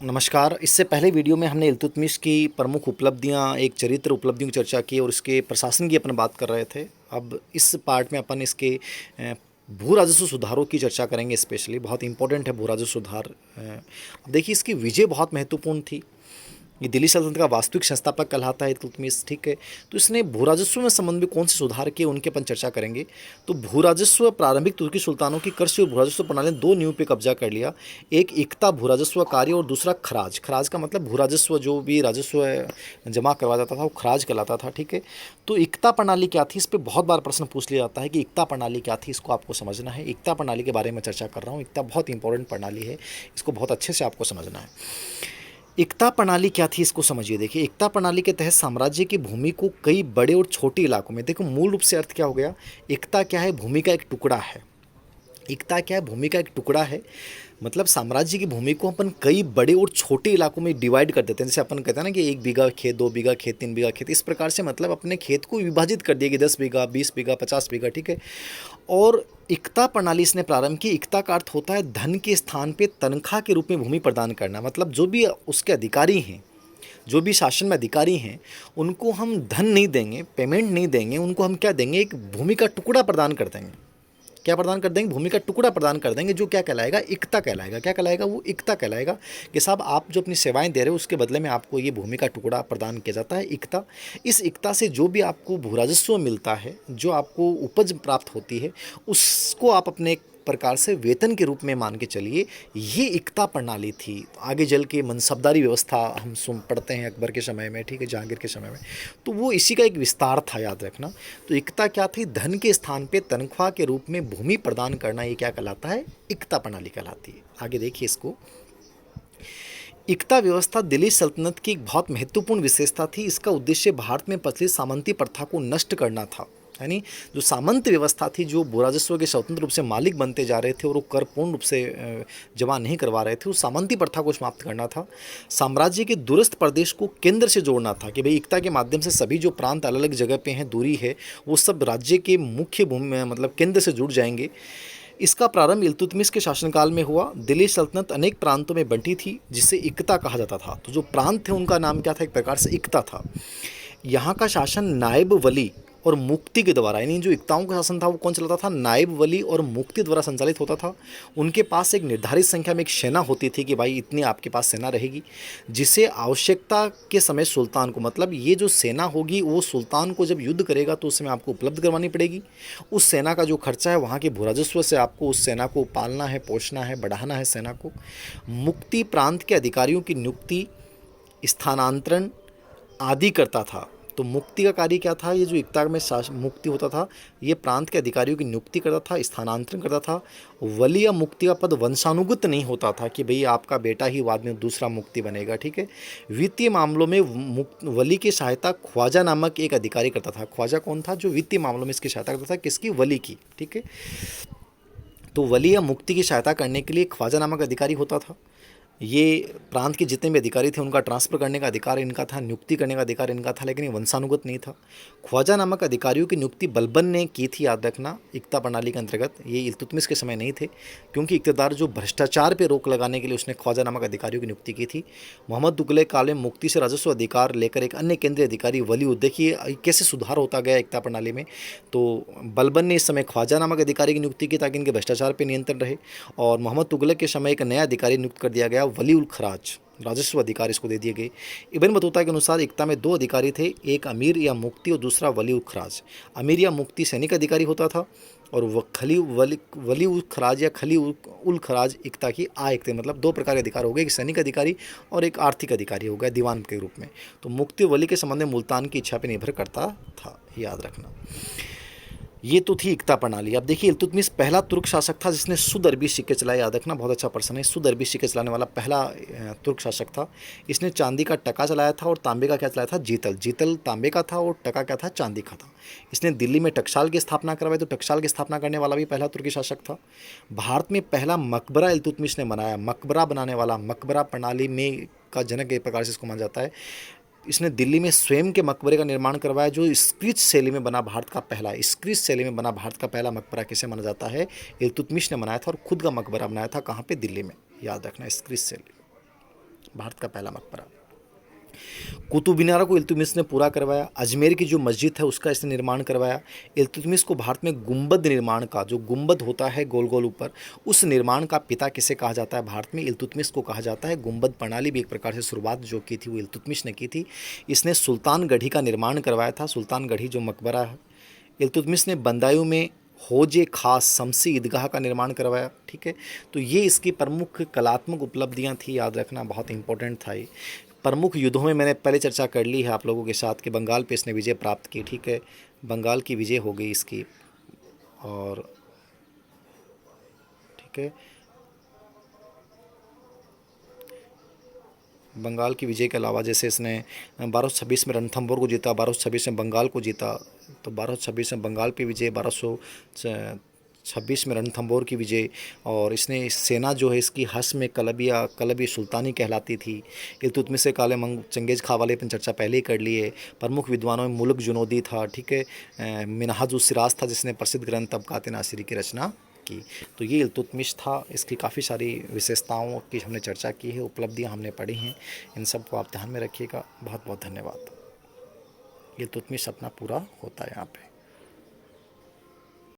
नमस्कार। इससे पहले वीडियो में हमने इल्तुतमिश की प्रमुख उपलब्धियां, एक चरित्र उपलब्धियों की चर्चा की और उसके प्रशासन की अपन बात कर रहे थे। अब इस पार्ट में अपन इसके भू राजस्व सुधारों की चर्चा करेंगे। स्पेशली बहुत इंपॉर्टेंट है भू राजस्व सुधार। अब देखिए, इसकी विजय बहुत महत्वपूर्ण थी। ये दिल्ली सल्तनत का वास्तविक संस्थापक कहलाता है इल्तुतमिश, ठीक है। तो इसने भू राजस्व में संबंध में कौन से सुधार किए, उनके अपन चर्चा करेंगे। तो भू राजस्व, प्रारंभिक तुर्की सुल्तानों की कृषि और भू राजस्व प्रणाली ने दो नींव पे कब्जा कर लिया। एक इक्ता भू राजस्व कार्य और दूसरा खराज। खराज का मतलब भू राजस्व, जो भी राजस्व जमा करवाया जाता था वो खराज कहलाता था, ठीक है। तो इक्ता प्रणाली क्या थी, इस पर बहुत बार प्रश्न पूछ लिया जाता है कि इक्ता प्रणाली क्या थी। इसको आपको समझना है। इक्ता प्रणाली के बारे में चर्चा कर रहा हूँ। इक्ता बहुत इंपॉर्टेंट प्रणाली है, इसको बहुत अच्छे से आपको समझना है। एकता प्रणाली क्या थी, इसको समझिए। देखिए, एकता प्रणाली के तहत साम्राज्य की भूमि को कई बड़े और छोटे इलाकों में, देखो मूल रूप से अर्थ क्या हो गया। एकता क्या है, भूमि का एक टुकड़ा है। एकता क्या है, भूमि का एक टुकड़ा है। मतलब साम्राज्य की भूमि को अपन कई बड़े और छोटे इलाकों में डिवाइड कर देते हैं। जैसे अपन कहते हैं ना कि 1 बीघा खेत, 2 बीघा खेत, 3 बीघा खेत, इस प्रकार से मतलब अपने खेत को विभाजित कर दिया कि 10 बीघा, 20 बीघा, 50 बीघा, ठीक है। और इक्ता प्रणाली इसने प्रारंभ की। इक्ता का अर्थ होता है धन के स्थान पे तनख्वाह के रूप में भूमि प्रदान करना। मतलब जो भी उसके अधिकारी हैं, जो भी शासन में अधिकारी हैं, उनको हम धन नहीं देंगे, पेमेंट नहीं देंगे, उनको हम क्या देंगे, एक भूमि का टुकड़ा प्रदान कर देंगे। क्या प्रदान कर देंगे, भूमि का टुकड़ा प्रदान कर देंगे, जो क्या कहलाएगा, इक्ता कहलाएगा। क्या कहलाएगा, वो इक्ता कहलाएगा। कि साहब आप जो अपनी सेवाएं दे रहे हो उसके बदले में आपको ये भूमि का टुकड़ा प्रदान किया जाता है, इक्ता। इस इक्ता से जो भी आपको भू राजस्व मिलता है, जो आपको उपज प्राप्त होती है, उसको आप अपने एक प्रकार से वेतन के रूप में मान के चलिए। ये इक्ता प्रणाली थी। आगे चल के मनसबदारी व्यवस्था हम सुन पढ़ते हैं अकबर के समय में, ठीक है, जहांगीर के समय में, तो वो इसी का एक विस्तार था, याद रखना। तो इक्ता क्या थी, धन के स्थान पे तनख्वाह के रूप में भूमि प्रदान करना, ये क्या कहलाता है, इक्ता प्रणाली कहलाती है। आगे देखिए इसको। इक्ता व्यवस्था दिल्ली सल्तनत की एक बहुत महत्वपूर्ण विशेषता थी। इसका उद्देश्य भारत में प्रचलित सामंती प्रथा को नष्ट करना था। यानी जो सामंत व्यवस्था थी, जो भू राजस्व के स्वतंत्र रूप से मालिक बनते जा रहे थे और वो कर पूर्ण रूप से जमा नहीं करवा रहे थे, उस सामंती प्रथा को समाप्त करना था। साम्राज्य के दूरस्थ प्रदेश को केंद्र से जोड़ना था कि भाई इक्ता के माध्यम से सभी जो प्रांत अलग अलग जगह पे हैं, दूरी है, वो सब राज्य के मुख्य भूमि मतलब केंद्र से जुड़ जाएंगे। इसका प्रारंभ इल्तुतमिश के शासनकाल में हुआ। दिल्ली सल्तनत अनेक प्रांतों में बंटी थी, जिसे इक्ता कहा जाता था। तो जो प्रांत थे उनका नाम क्या था, एक प्रकार से इक्ता था। यहाँ का शासन नायब वली और मुक्ति के द्वारा, यानी जो इक्ताओं का शासन था वो कौन चलाता था, नायब वली और मुक्ति द्वारा संचालित होता था। उनके पास एक निर्धारित संख्या में एक सेना होती थी कि भाई इतनी आपके पास सेना रहेगी, जिसे आवश्यकता के समय सुल्तान को, मतलब ये जो सेना होगी वो सुल्तान को जब युद्ध करेगा तो उस समय आपको उपलब्ध करवानी पड़ेगी। उस सेना का जो खर्चा है, वहाँ के भू राजस्व से आपको उस सेना को पालना है, पोषना है, बढ़ाना है सेना को। मुक्ति प्रांत के अधिकारियों की नियुक्ति, स्थानांतरण आदि करता था। तो मुक्ति का कार्य क्या था, ये जो इक्ता में मुक्ति होता था, ये प्रांत के अधिकारियों की नियुक्ति करता था, स्थानांतरण करता था। वली या मुक्ति का पद वंशानुगत नहीं होता था कि भाई आपका बेटा ही बाद में दूसरा मुक्ति बनेगा, ठीक है। वित्तीय मामलों में वली की सहायता ख्वाजा नामक एक अधिकारी करता था। ख्वाजा कौन था, जो वित्तीय मामलों में इसकी सहायता करता था, किसकी, वली की, ठीक है। तो वली या मुक्ति की सहायता करने के लिए ख्वाजा नामक अधिकारी होता था। ये प्रांत के जितने भी अधिकारी थे उनका ट्रांसफ़र करने का अधिकार इनका था, नियुक्ति करने का अधिकार इनका था, लेकिन ये वंशानुगत नहीं था। ख्वाजा नामक अधिकारियों की नियुक्ति बलबन ने की थी, याद रखना, इक्ता प्रणाली के अंतर्गत। ये इल्तुतमिश के समय नहीं थे, क्योंकि इक़्तिदार जो भ्रष्टाचार पर रोक लगाने के लिए उसने ख्वाजा नामक अधिकारियों की नियुक्ति की थी। मोहम्मद तुगलक काल में मुक्ति से राजस्व अधिकार लेकर एक अन्य केंद्रीय अधिकारी वली, देखिए कैसे सुधार होता गया इक्ता प्रणाली में। तो बलबन ने इस समय ख्वाजा नामक अधिकारी की नियुक्ति की ताकि इनके भ्रष्टाचार पर नियंत्रण रहे। और मोहम्मद तुगलक के समय एक नया अधिकारी नियुक्त कर दिया गया, वली उल खराज, राजस्व अधिकार इसको दे दिए गए। इब्न बतूता के अनुसार इक्ता में दो अधिकारी थे, एक अमीर या मुक्ति और दूसरा वली उल खराज। अमीर या मुक्ति सैनिक अधिकारी होता था और वली उल खराज या खली उल खराज इक्ता की आय थे। मतलब दो प्रकार के अधिकार हो गए, एक सैनिक अधिकारी और एक आर्थिक अधिकारी हो गया दीवान के रूप में। तो मुक्ति वली के संबंध में मुल्तान की इच्छा पर निर्भर करता था, याद रखना। ये तो थी इक्ता प्रणाली। अब देखिए, इल्तुतमिश पहला तुर्क शासक था जिसने शुद्ध अरबी सिक्के चलाए, याद रखना, बहुत अच्छा प्रश्न है। शुद्ध अरबी सिक्के चलाने वाला पहला तुर्क शासक था। इसने चांदी का टका चलाया था और तांबे का क्या चलाया था, जीतल। जीतल तांबे का था और टका क्या था, चांदी का था। इसने दिल्ली में टकसाल की स्थापना करवाई, तो टकसाल की स्थापना करने वाला भी पहला तुर्की शासक था। भारत में पहला मकबरा इल्तुतमिश ने बनाया। मकबरा बनाने वाला, मकबरा प्रणाली में का जनक एक प्रकार से इसको माना जाता है। इसने दिल्ली में स्वयं के मकबरे का निर्माण करवाया, जो स्क्रिच शैली में बना भारत का पहला, स्क्रिच शैली में बना भारत का पहला मकबरा किसे माना जाता है, इल्तुतमिश ने बनाया था। और खुद का मकबरा बनाया था, कहाँ पे, दिल्ली में, याद रखना, स्क्रिच शैली। भारत का पहला मकबरा। कुतुब मीनार को इल्तुतमिश ने पूरा करवाया। अजमेर की जो मस्जिद है उसका इसने निर्माण करवाया। इल्तुतमिश को भारत में गुंबद निर्माण का, जो गुंबद होता है गोल गोल ऊपर, उस निर्माण का पिता किसे कहा जाता है भारत में? इल्तुतमिश को कहा जाता है। गुंबद प्रणाली भी एक प्रकार से शुरुआत जो की थी वो इल्तुतमिश ने की थी। इसने सुल्तानगढ़ी का निर्माण करवाया था। सुल्तानगढ़ी जो मकबरा है, इल्तुतमिश ने बंदायूं में हौज खास शमसी ईदगाह का निर्माण करवाया। ठीक है, तो ये इसकी प्रमुख कलात्मक उपलब्धियां थी, याद रखना बहुत इंपॉर्टेंट था ये। प्रमुख युद्धों में मैंने पहले चर्चा कर ली है आप लोगों के साथ कि बंगाल पे इसने विजय प्राप्त की। ठीक है, बंगाल की विजय हो गई इसकी। और ठीक है, बंगाल की विजय के अलावा जैसे इसने 1226 में रणथंभौर को जीता, 1226 में बंगाल को जीता। तो 1226 में बंगाल पे विजय, 1226 में रणथंभौर की विजय। और इसने सेना जो है इसकी हस में कलबी सुल्तानी कहलाती थी। इल्तुतमिश से काले चंगेज़ खां वाले पर चर्चा पहले ही कर ली है। प्रमुख विद्वानों में मुल्क जुनूदी था। ठीक है, मिनहाजुस सिराज था जिसने प्रसिद्ध ग्रंथ तबकात नासिरी की रचना की। तो ये इल्तुतमिश था। इसकी काफ़ी सारी विशेषताओं की हमने चर्चा की है, उपलब्धियां हमने पढ़ी हैं। इन सब को आप ध्यान में रखिएगा। बहुत बहुत धन्यवाद। इल्तुतमिश अपना पूरा होता है यहाँ पे।